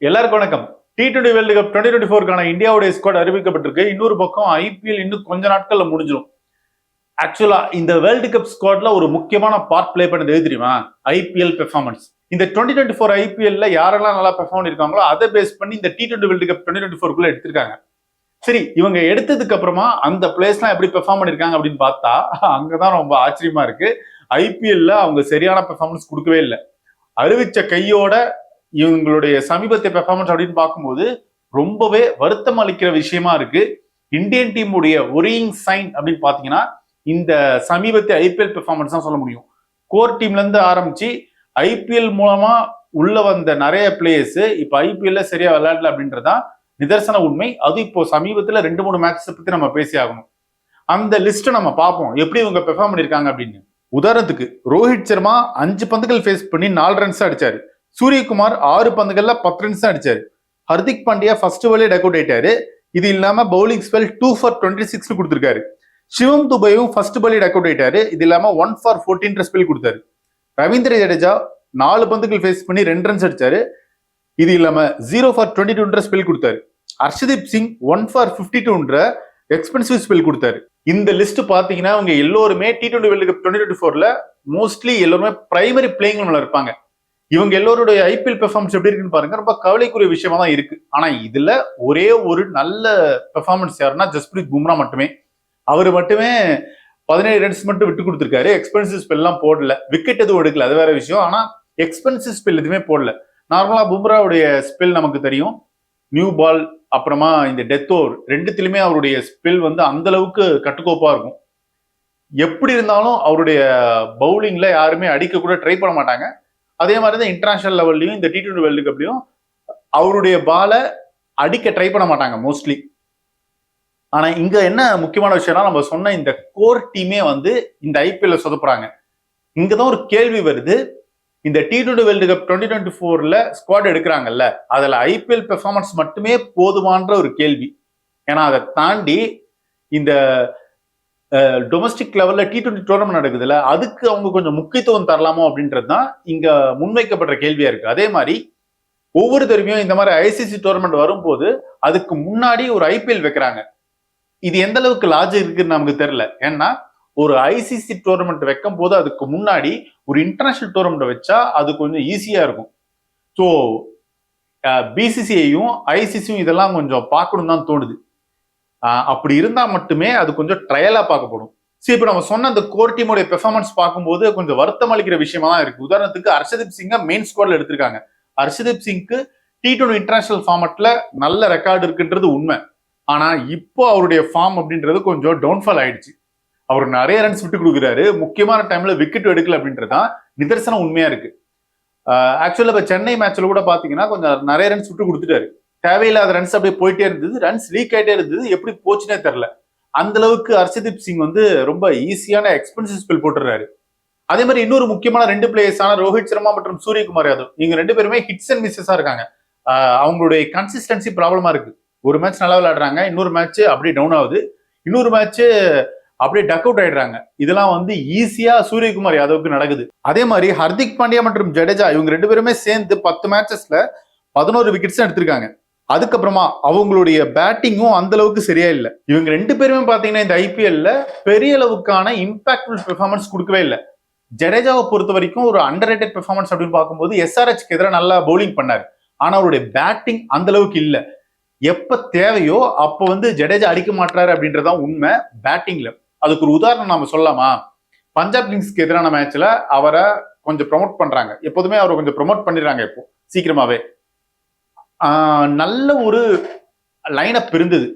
எல்லாருக்கும் வணக்கம். T20 world cup 2024 இந்தியாவுடைய ஸ்குவாட் அறிவிக்கப்பட்டிருக்கு. இன்னொரு பக்கம் ஐபிஎல் இன்னும் கொஞ்ச நாட்கள்ல முடிஞ்சிடும். ஆக்சுவலா இந்த வேர்ல்டு கப் ஸ்குவாட்ல ஒரு முக்கியமான பார்ட் பிளே பண்ணது எது தெரியுமா? IPL performance. இந்த 2024 ஐபிஎல்ல யாரெல்லாம் நல்லா பெர்ஃபார்ம் பண்ணிருக்காங்களோ அதை பேஸ் பண்ணி இந்த T20 வேர்ல்டு கப் 2024 எடுத்திருக்காங்க. சரி, இவங்க எடுத்ததுக்கு அப்புறமா அந்த பிளேஸ்லாம் எப்படி பெர்ஃபார்ம் பண்ணிருக்காங்க அப்படின்னு பார்த்தா அங்கதான் ரொம்ப ஆச்சரியமா இருக்கு. ஐபிஎல்ல அவங்க சரியான பெர்ஃபார்மன்ஸ் கொடுக்கவே இல்லை. அறிவிச்ச கையோட இவங்களுடைய சமீபத்திய பெர்ஃபார்மன்ஸ் அப்படின்னு பார்க்கும்போது ரொம்பவே வருத்தம் அளிக்கிற விஷயமா இருக்கு. இந்தியன் டீமுடைய ஒரியிங் சைன் அப்படின்னு பாத்தீங்கன்னா இந்த சமீபத்திய ஐபிஎல் பெர்ஃபார்மன்ஸ் தான் சொல்ல முடியும். கோர் டீம்ல இருந்து ஆரம்பிச்சு ஐபிஎல் மூலமா உள்ள வந்த நிறைய பிளேயர்ஸ் இப்ப ஐபிஎல்ல சரியா விளையாடல அப்படின்றதான் நிதர்சன உண்மை. அது இப்போ சமீபத்துல 2-3 மேட்சஸ் பத்தி நம்ம பேசி ஆகணும். அந்த லிஸ்ட்டை நம்ம பார்ப்போம் எப்படி இவங்க பெர்ஃபார்ம் பண்ணிருக்காங்க அப்படின்னு. உதாரணத்துக்கு ரோஹித் சர்மா 5 பந்துகள் ஃபேஸ் பண்ணி 4 ரன்ஸ் அடிச்சாரு. சூரியகுமார் 6 பந்துகள்ல 10 ரன்ஸ் அடிச்சாரு. ஹர்திக் பாண்டியா ஃபர்ஸ்ட் பாலே டக் அவுட் ஆயிட்டாரு. இது இல்லாம பவுலிங் ஸ்பெல் 2 for 26 கொடுத்திருக்காரு. சிவம் துபையும் ஃபர்ஸ்ட் பாலே டக் அவுட் ஆயிட்டாரு. இது இல்லாம 1 for 14 ஸ்பெல் கொடுத்தாரு. ரவீந்திர ஜடேஜா 4 பந்துகள் ஃபேஸ் பண்ணி 2 ரன்ஸ் அடிச்சாரு. இது இல்லாம 0 for 22 ஸ்பெல் கொடுத்தாரு. Harshdeep Singh 1 for 52 expensive spell கொடுத்தாரு. இந்த லிஸ்ட் பாத்தீங்கன்னா அவங்க எல்லோருமே T20 வேர்ல்டு கப் 2024 மோஸ்ட்லி எல்லாருமே பிரைமரி பிளேயிங் இருப்பாங்க. இவங்க எல்லோருடைய ஐபிஎல் பெர்ஃபார்மன்ஸ் எப்படி இருக்குன்னு பாருங்க, ரொம்ப கவலைக்குரிய விஷயமா தான் இருக்கு. ஆனா இதுல ஒரே ஒரு நல்ல பெர்ஃபார்மன்ஸ் யாருன்னா ஜஸ்பிரீத் பும்ரா மட்டுமே. அவரு மட்டுமே 17 ரன்ஸ் மட்டும் விட்டு கொடுத்துருக்காரு. எக்ஸ்பென்சிவ் ஸ்பெல் எல்லாம் போடல, விக்கெட் எதுவும் எடுக்கல, அது வேற விஷயம். ஆனா எக்ஸ்பென்சிவ் ஸ்பெல் எதுவுமே போடல. நார்மலா பும்ராவுடைய ஸ்பெல் நமக்கு தெரியும், நியூ பால் அப்புறமா இந்த டெத் ஓவர் ரெண்டுத்திலுமே அவருடைய ஸ்பெல் அந்த அளவுக்கு கட்டுக்கோப்பா இருக்கும். எப்படி இருந்தாலும் அவருடைய பவுலிங்ல யாருமே அடிக்க கூட ட்ரை பண்ண மாட்டாங்க. அதே மாதிரி தான் இன்டர்நேஷனல் லெவல்லையும் இந்த T20 வேர்ல்டு கப்லையும் அவருடைய பாலை அடிக்க ட்ரை பண்ண மாட்டாங்க மோஸ்ட்லி. ஆனா இங்க என்ன முக்கியமான விஷயம்னா, நம்ம சொன்ன இந்த கோர் டீமே இந்த ஐபிஎல்ல சொதப்புறாங்க. இங்கதான் ஒரு கேள்வி வருது. இந்த T20 வேர்ல்டு கப் 2024 ஸ்குவாட் எடுக்கிறாங்கல்ல, அதுல ஐபிஎல் பெர்ஃபார்மன்ஸ் மட்டுமே போதுமான்ற ஒரு கேள்வி. ஏன்னா அதை தாண்டி இந்த டொமஸ்டிக் லெவல்ல T20 டோர்னமெண்ட் நடக்குதுல்ல, அதுக்கு அவங்க கொஞ்சம் முக்கியத்துவம் தரலாமோ அப்படின்றது தான் இங்க முன்வைக்கப்படுற கேள்வியா இருக்கு. அதே மாதிரி ஒவ்வொரு தடவையும் இந்த மாதிரி ஐசிசி டோர்னமெண்ட் வரும்போது அதுக்கு முன்னாடி ஒரு ஐபிஎல் வைக்கிறாங்க. இது எந்த அளவுக்கு லாஜிக் இருக்குன்னு நமக்கு தெரியல. ஏன்னா ஒரு ஐசிசி டோர்னமெண்ட் வைக்கும் போது அதுக்கு முன்னாடி ஒரு இன்டர்நேஷனல் டோர்னமெண்ட் வச்சா அது கொஞ்சம் ஈஸியா இருக்கும். ஸோ பிசிசிஐயும் ஐசிசியும் இதெல்லாம் கொஞ்சம் பார்க்கணும் தான் தோணுது. அப்படி இருந்தா மட்டுமே அது கொஞ்சம் ட்ரையலா பார்க்கப்படும். சரி, இப்ப நம்ம சொன்ன அந்த கோர் டீமோட பெர்ஃபார்மன்ஸ் பார்க்கும்போது கொஞ்சம் வருத்தம் அளிக்கிற விஷயமா தான் இருக்கு. உதாரணத்துக்கு ஹர்ஷதீப் சிங்கை மெயின் ஸ்குவாட்ல எடுத்திருக்காங்க. ஹர்ஷதீப் சிங்க்கு T20 இன்டர்நேஷனல் ஃபார்மட்ல நல்ல ரெக்கார்டு இருக்குன்றது உண்மை. ஆனா இப்போ அவருடைய ஃபார்ம் அப்படின்றது கொஞ்சம் டவுன்ஃபால் ஆயிடுச்சு. அவர் நிறைய ரன்ஸ் விட்டு கொடுக்குறாரு, முக்கியமான டைம்ல விக்கெட் எடுக்கல அப்படின்றதான் நிதர்சனம் உண்மையா இருக்கு. ஆக்சுவலா இப்ப சென்னை மேட்ச்ல கூட பாத்தீங்கன்னா கொஞ்சம் நிறைய ரன்ஸ் விட்டு கொடுத்துட்டாரு. தேவையில்லாத ரன்ஸ் அப்படியே போயிட்டே இருந்தது, ரன்ஸ் லீக் ஆயிட்டே இருந்தது, எப்படி போச்சுன்னே தெரியல. அந்த அளவுக்கு ஹர்ஷதீப் சிங் ரொம்ப ஈஸியான எக்ஸ்பென்சிவ் ஸ்பெல் போட்டுறாரு. அதே மாதிரி இன்னொரு முக்கியமான 2 பிளேயர்ஸான ரோஹித் சர்மா மற்றும் சூரியகுமார் யாதவ், இவங்க 2 பேருமே ஹிட்ஸ் அண்ட் மிஸ்ஸஸா இருக்காங்க. அவங்களுடைய கன்சிஸ்டன்சி ப்ராப்ளமா இருக்கு. ஒரு மேட்ச் நல்லா விளையாடுறாங்க, இன்னொரு மேட்ச் அப்படியே டவுன் ஆகுது, இன்னொரு மேட்ச் அப்படியே டக் அவுட் ஆயிடுறாங்க. இதெல்லாம் ஈஸியா சூரியகுமார் யாதவுக்கு நடக்குது. அதே மாதிரி ஹர்திக் பாண்டியா மற்றும் ஜடேஜா இவங்க 2 பேருமே சேர்ந்து 10 மேட்சஸ்ல 11 விக்கெட்ஸ் எடுத்திருக்காங்க. அதுக்கப்புறமா அவங்களுடைய பேட்டிங்கும் அந்த அளவுக்கு சரியா இல்லை. இவங்க 2 பேருமே பாத்தீங்கன்னா இந்த ஐபிஎல்ல பெரிய அளவுக்கான இம்பாக்ட்ஃபுல் பெர்ஃபார்மன்ஸ் கொடுக்கவே இல்லை. ஜடேஜாவை பொறுத்த வரைக்கும் ஒரு அண்டர் ரேட்டட் பெர்ஃபார்மன்ஸ் அப்படின்னு பார்க்கும்போது SRHக்கு எதிராக நல்லா பவுலிங் பண்ணாரு. ஆனா அவருடைய பேட்டிங் அந்த அளவுக்கு இல்லை. எப்ப தேவையோ அப்ப ஜடேஜா அடிக்க மாட்டாரு அப்படின்றதான் உண்மை பேட்டிங்ல. அதுக்கு ஒரு உதாரணம் நாம சொல்லலாமா? பஞ்சாப் கிங்ஸ்க்கு எதிரான மேட்ச்ல அவரை கொஞ்சம் ப்ரொமோட் பண்றாங்க. எப்போதுமே அவரை கொஞ்சம் ப்ரொமோட் பண்ணிடுறாங்க இப்போ சீக்கிரமாவே. நல்ல ஒரு லைனப் இருந்தது.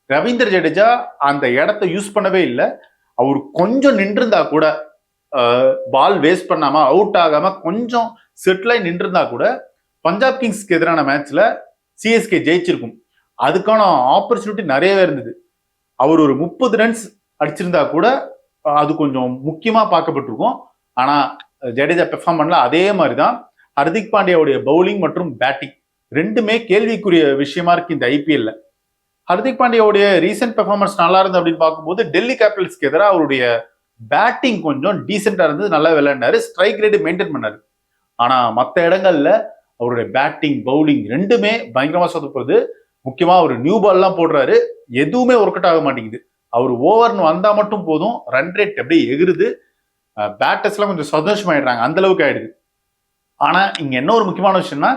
ரவீந்திர ஜடேஜா அந்த இடத்த யூஸ் பண்ணவே இல்லை. அவர் கொஞ்சம் நின்றிருந்தா கூட, பால் வேஸ்ட் பண்ணாம அவுட் ஆகாம கொஞ்சம் செட்டில் நின்றிருந்தா கூட பஞ்சாப் கிங்ஸ்க்கு எதிரான மேட்ச்ல சிஎஸ்கே ஜெயிச்சிருக்கும். அதுக்கான ஆப்பர்ச்சுனிட்டி நிறையவே இருந்தது. அவர் ஒரு 30 ரன்ஸ் அடிச்சிருந்தா கூட அது கொஞ்சம் முக்கியமா பார்க்கப்பட்டிருக்கும். ஆனா ஜடேஜா பெர்ஃபார்ம் பண்ணல. அதே மாதிரிதான் ஹர்திக் பாண்டியாவுடைய பவுலிங் மற்றும் பேட்டிங் ரெண்டுமே கேள்விக்குரிய விஷயமா இருக்கு இந்த ஐபிஎல்ல. ஹர்திக் பாண்டியாவுடைய ரீசெண்ட் பெர்ஃபார்மன்ஸ் நல்லா இருந்து அப்படின்னு பார்க்கும்போது டெல்லி கேபிட்டல்ஸ்க்கு எதிராக அவருடைய பேட்டிங் கொஞ்சம் டீசெண்டா இருந்தது, நல்லா விளையாண்டாரு, ஸ்ட்ரைக் ரேட் மெயின்டைன் பண்ணாரு. ஆனா மற்ற இடங்கள்ல அவருடைய பேட்டிங் பவுலிங் ரெண்டுமே பயங்கரமா சொதப்புறது. முக்கியமா அவர் நியூ பால் எல்லாம் போடுறாரு, எதுவுமே ஒர்க் அவுட் ஆக மாட்டேங்குது. அவர் ஓவர்னு வந்தா மட்டும் போதும், ரன் ரேட் அப்படியே எகிருது. பேட்டர்ஸ் எல்லாம் கொஞ்சம் சந்தோஷமாயிடுறாங்க, அந்த அளவுக்கு ஆயிடுது. ஆனா இங்க என்ன ஒரு முக்கியமான விஷயம்னா,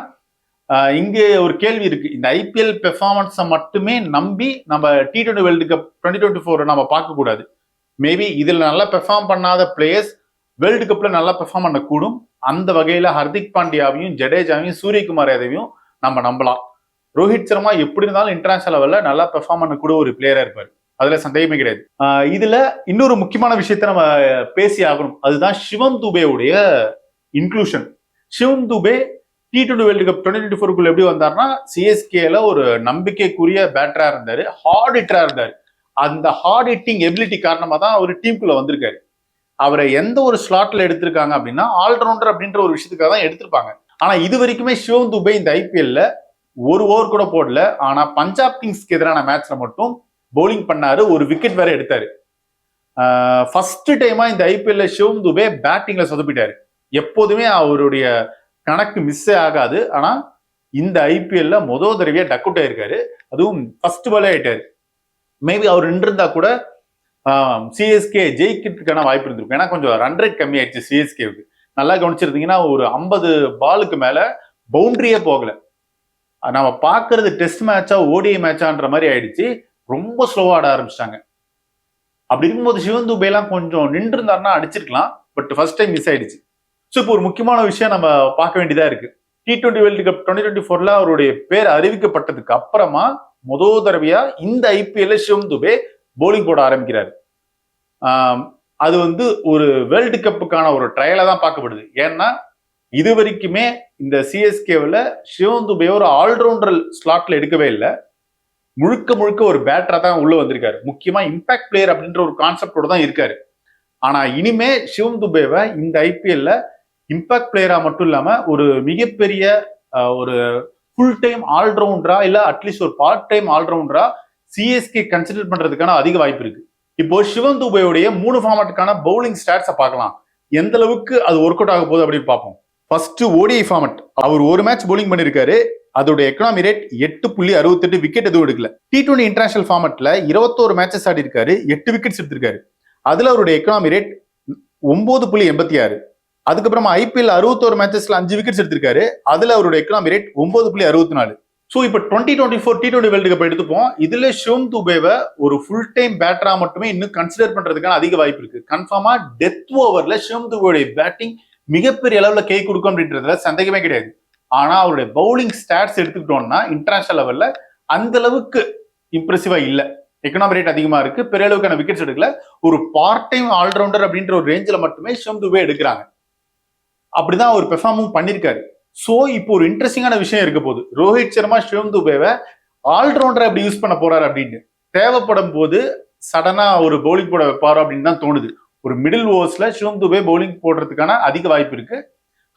இங்கே ஒரு கேள்வி இருக்கு. இந்த ஐபிஎல் பெர்ஃபார்மன்ஸை மட்டுமே நம்பி நம்ம T20 வேர்ல்டு கப் 2024 நம்ம பார்க்க கூடாது. மேபி இதுல நல்லா பெர்ஃபார்ம் பண்ணாத பிளேயர்ஸ் வேர்ல்டு கப்ல நல்லா பெர்ஃபார்ம் பண்ணக்கூடும். அந்த வகையில ஹர்திக் பாண்டியாவையும், ஜடேஜாவையும், சூரியகுமார் யாதவையும் நம்ம நம்பலாம். ரோஹித் சர்மா எப்படி இருந்தாலும் இன்டர்நேஷனல் லெவல்ல நல்லா பெர்ஃபார்ம் பண்ணக்கூடிய ஒரு பிளேயரா இருப்பாரு, அதுல சந்தேகமே கிடையாது. இதுல இன்னொரு முக்கியமான விஷயத்த நம்ம பேசி ஆகணும். அதுதான் சிவம் துபேவுடைய இன்க்ளூஷன். சிவம் துபே T20 வேர்ல்டு கப் 2024 எப்படி வந்தார்னா, சிஎஸ்கேல ஒரு நம்பிக்கைக்குரிய பேட்டரா இருந்தாரு, ஹார்ட் ஹிட்டரா இருந்தாரு. அந்த ஹார்ட் ஹிட்டிங் எபிலிட்டி காரணமா தான் அவர் டீமுக்குள்ள வந்திருக்காரு. அவரை எந்த ஒரு ஸ்லாட்ல எடுத்திருக்காங்க அப்படின்னா, ஆல்ரவுண்டர் அப்படின்ற ஒரு விஷயத்துக்காக தான் எடுத்திருப்பாங்க. ஆனா இது வரைக்குமே சிவம் துபே இந்த ஐபிஎல்ல ஒரு ஓவர் கூட போடல. ஆனா பஞ்சாப் கிங்ஸ்க்கு எதிரான மேட்ச்ல மட்டும் பவுலிங் பண்ணாரு, ஒரு விக்கெட் வேற எடுத்தாரு. ஃபர்ஸ்ட் டைமா இந்த ஐபிஎல்ல சிவம் துபே பேட்டிங்ல சொதப்பிட்டாரு. எப்போதுமே அவருடைய கணக்கு மிஸ்ஸே ஆகாது. ஆனா இந்த ஐபிஎல்ல முதல் தடவையா டக் அவுட் ஆயிருக்காரு, அதுவும் ஃபர்ஸ்ட் பாலே ஆயிட்டாரு. மேபி அவர் நின்றிருந்தா கூட சிஎஸ்கே ஜெயிக்கிறதுக்கான வாய்ப்பு இருந்திருக்கும். ஏன்னா கொஞ்சம் ரன் ரேட் கம்மி ஆயிடுச்சு சிஎஸ்கேவுக்கு. நல்லா கவனிச்சிருந்தீங்கன்னா ஒரு 50 பாலுக்கு மேல பவுண்டரியே போகல. நம்ம பாக்குறது டெஸ்ட் மேட்சா ஓடிஐ மேட்சான்ற மாதிரி ஆயிடுச்சு. ரொம்ப ஸ்லோவா ஆட ஆரம்பிச்சிட்டாங்க. அப்படி இருக்கும்போது சிவம் துபே எல்லாம் கொஞ்சம் நின்று இருந்தாருன்னா அடிச்சிருக்கலாம். பட் ஃபர்ஸ்ட் டைம் மிஸ் ஆயிடுச்சு. ஸோ இப்போ ஒரு முக்கியமான விஷயம் நம்ம பார்க்க வேண்டியதா இருக்கு. T20 வேர்ல்டு கப் 2024 அவருடைய பேர் அறிவிக்கப்பட்டதுக்கு அப்புறமா முதல் தடவையா இந்த ஐபிஎல்ல சிவம் துபே பவுலிங் போட ஆரம்பிக்கிறாரு. அது ஒரு வேர்ல்டு கப்புக்கான ஒரு ட்ரையலா தான் பார்க்கப்படுது. ஏன்னா இது வரைக்குமே இந்த சிஎஸ்கேவில் சிவம் துபே ஒரு ஆல்ரவுண்டர் ஸ்லாட்ல எடுக்கவே இல்லை. முழுக்க முழுக்க ஒரு பேட்டரா தான் உள்ள வந்திருக்காரு. முக்கியமா இம்பாக்ட் பிளேயர் அப்படின்ற ஒரு கான்செப்டோட தான் இருக்காரு. ஆனா இனிமே சிவம் துபேவை இந்த ஐபிஎல்ல இம்பாக்ட் பிளேயரா மட்டும் இல்லாம ஒரு மிகப்பெரிய ஒரு ஃபுல் டைம் ஆல்ரவுண்டரா இல்ல அட்லீஸ்ட் ஒரு பார்ட் டைம் ஆல்ரவுண்டரா சிஎஸ்கே கன்சிடர் பண்றதுக்கான அதிக வாய்ப்பு இருக்கு. இப்போ சிவம் துபேவுடைய 3 ஃபார்மேட்டுக்கான பவுலிங் ஸ்டாட்ஸை பார்க்கலாம், எந்த அளவுக்கு அது ஒர்க் அவுட் ஆக போகுது அப்படின்னு பார்ப்போம். ஃபர்ஸ்ட் ஓடிஐ ஃபார்மேட், அவர் ஒரு மேட்ச் பவுலிங் பண்ணிருக்காரு. அதோட எக்கனாமி ரேட் 8.68, விக்கெட் எதுவும் எடுக்கல. T20 இன்டர்நேஷனல் ஃபார்மேட்ல 21 மேட்சஸ் ஆடி இருக்காரு, 8 விக்கெட்ஸ் எடுத்திருக்காரு. அதுல அவருடைய எக்கனாமி ரேட் 9.86. அதுக்கப்புறமா ஐபிஎல் 61 மேட்சஸ்ல 5 விக்கெட்ஸ் எடுத்திருக்காரு. அதுல அவருடைய எக்கனாமி ரேட் 9.64. ஸோ இப்போ 2024 T20 வேர்ல்டு கப் எடுத்துப்போம். இதுல சிவம் துபேவை ஒரு ஃபுல் டைம் பேட்டரா மட்டுமே இன்னும் கன்சிடர் பண்றதுக்கான அதிக வாய்ப்பு இருக்கு. கன்ஃபார்மா டெத் ஓவர்ல சிவம் துபேவுடைய பேட்டிங் மிகப்பெரிய அளவுல கை கொடுக்கும் அப்படின்றதுல சந்தேகமே கிடையாது. ஆனா அவருடைய பவுலிங் ஸ்டாட்ஸ் எடுத்துக்கிட்டோம்னா இன்டர்நேஷனல் லெவல்ல அந்த அளவுக்கு இம்ப்ரெசிவா இல்ல. எக்கனாமி ரேட் அதிகமா இருக்கு, பெரிய அளவுக்கான விக்கெட்ஸ் எடுக்கல. ஒரு பார்ட் டைம் ஆல்ரவுண்டர் அப்படின்ற ஒரு ரேஞ்சில் மட்டுமே சிவம் துபே எடுக்கிறாங்க. அப்படிதான் அவர் பெர்ஃபார்மும் பண்ணிருக்காரு. சோ இப்போ ஒரு இன்ட்ரெஸ்டிங்கான விஷயம் இருக்க போகுது. ரோஹித் சர்மா சிவம் துபேவை ஆல்ரவுண்டர் எப்படி யூஸ் பண்ண போறாரு அப்படின்னு தேவைப்படும் போது சடனா ஒரு பவுலிங் போட வைப்பாரோ அப்படின்னு தான் தோணுது. ஒரு மிடில் ஓவர்ஸ்ல சிவம் துபே பவுலிங் போடுறதுக்கான அதிக வாய்ப்பு இருக்கு.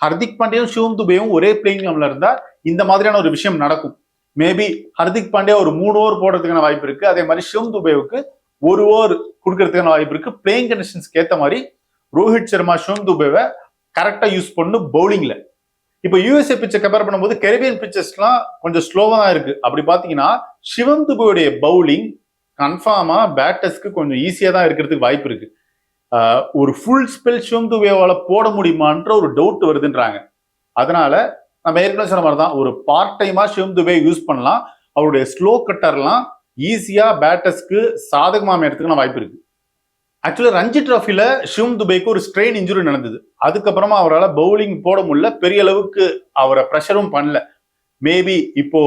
ஹர்திக் பாண்டியாவும் சிவம் துபேவும் ஒரே பிளேயிங் லெவல்ல இருந்தா இந்த மாதிரியான ஒரு விஷயம் நடக்கும். மேபி ஹர்திக் பாண்டியா ஒரு 3 ஓவர் போடுறதுக்கான வாய்ப்பு இருக்கு. அதே மாதிரி சிவம் துபேவுக்கு 1 ஓவர் கொடுக்கறதுக்கான வாய்ப்பு இருக்கு. பிளேயிங் கண்டிஷன்ஸ்க்கு ஏற்ற மாதிரி ரோஹித் சர்மா சிவம் துபேவை கரெக்டா யூஸ் பண்ணும் பவுலிங்ல. இப்போ யூஎஸ்ஏ பிச்சை கம்பேர் பண்ணும்போது கரீபியன் பிச்சஸ்லாம் கொஞ்சம் ஸ்லோவா தான் இருக்கு. அப்படி பாத்தீங்கன்னா சிவம் துபேவுடைய பவுலிங் கன்ஃபார்மா பேட்டர்ஸ்க்கு கொஞ்சம் ஈஸியா தான் இருக்கிறதுக்கு வாய்ப்பு இருக்கு. ஒரு ஃபுல் ஸ்பெல் சிவம் துபேவால போட முடியுமான்ற ஒரு டவுட் வருதுன்றாங்க. அதனால நம்ம ஏற்கனவே சொன்ன மாதிரி தான் ஒரு பார்ட் டைமா சிவம் துபே யூஸ் பண்ணலாம். அவருடைய ஸ்லோ கட்டர்லாம் ஈஸியா பேட்டர்ஸ்க்கு சாதகமா அமையறதுக்கான வாய்ப்பு இருக்கு. ஆக்சுவலா ரஞ்சி டிராஃபில சிவம் துபேக்கு ஒரு ஸ்ட்ரெயின் இன்ஜுரி நடந்தது. அதுக்கப்புறமா அவரால் பவுலிங் போட முடியல, பெரிய அளவுக்கு அவரை ப்ரெஷரும் பண்ணல. மேபி இப்போ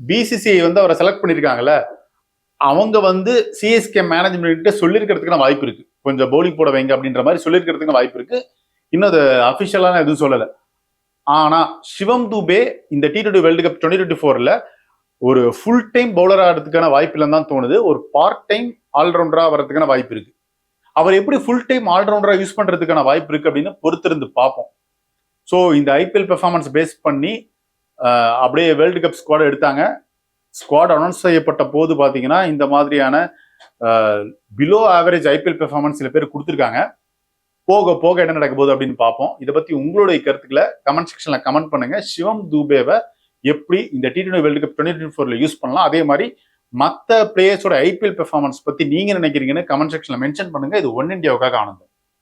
பிசிசிஐ அவரை செலக்ட் பண்ணிருக்காங்கல்ல, அவங்க சிஎஸ்கே மேனேஜ்மெண்ட் சொல்லியிருக்கிறதுக்கான வாய்ப்பு இருக்கு. கொஞ்சம் பவுலிங் போட வைங்க அப்படின்ற மாதிரி சொல்லியிருக்கிறதுக்கான வாய்ப்பு இருக்கு. இன்னும் அது அபிஷியலான எதுவும் சொல்லலை. ஆனா சிவம் துபே இந்த T20 வேர்ல்டு கப் 2024ல ஒரு ஃபுல் டைம் பவுலர் ஆடுறதுக்கான வாய்ப்பு இல்லைன்னு தான் தோணுது. ஒரு பார்ட் டைம் ஆல்ரவுண்டரா வர்றதுக்கான வாய்ப்பு இருக்கு. அவர் எப்படி ஃபுல் டைம் ஆல்ரவுண்டரா யூஸ் பண்றதுக்கான வாய்ப்பு இருக்கு அப்படின்னு பொறுத்திருந்து பார்ப்போம். ஸோ இந்த ஐபிஎல் பெர்ஃபார்மன்ஸ் பேஸ் பண்ணி அப்படியே வேர்ல்டு கப் ஸ்குவாட் எடுத்தாங்க. ஸ்குவாட் அனௌன்ஸ் செய்யப்பட்ட போது பார்த்தீங்கன்னா இந்த மாதிரியான பிலோ ஆவரேஜ் ஐபிஎல் பெர்ஃபார்மன்ஸ் சில பேர் கொடுத்துருக்காங்க. போக போக என்ன நடக்க போகுது அப்படின்னு பார்ப்போம். இதை பத்தி உங்களுடைய கருத்துக்களை கமெண்ட் செக்ஷன்ல கமெண்ட் பண்ணுங்க. சிவம் தூபேவை எப்படி இந்த T20 வேர்ல்டு கப் 2024 யூஸ் பண்ணலாம், அதே மாதிரி மற்ற பிளேயர்ஸோட IPL பெர்ஃபார்மன்ஸ் பத்தி நீங்க நினைக்கிறீங்கன்னு கமெண்ட் செக்ஷன்ல மென்ஷன் பண்ணுங்க. இது ஒன் இந்தியாவுக்காக ஆனந்தம்.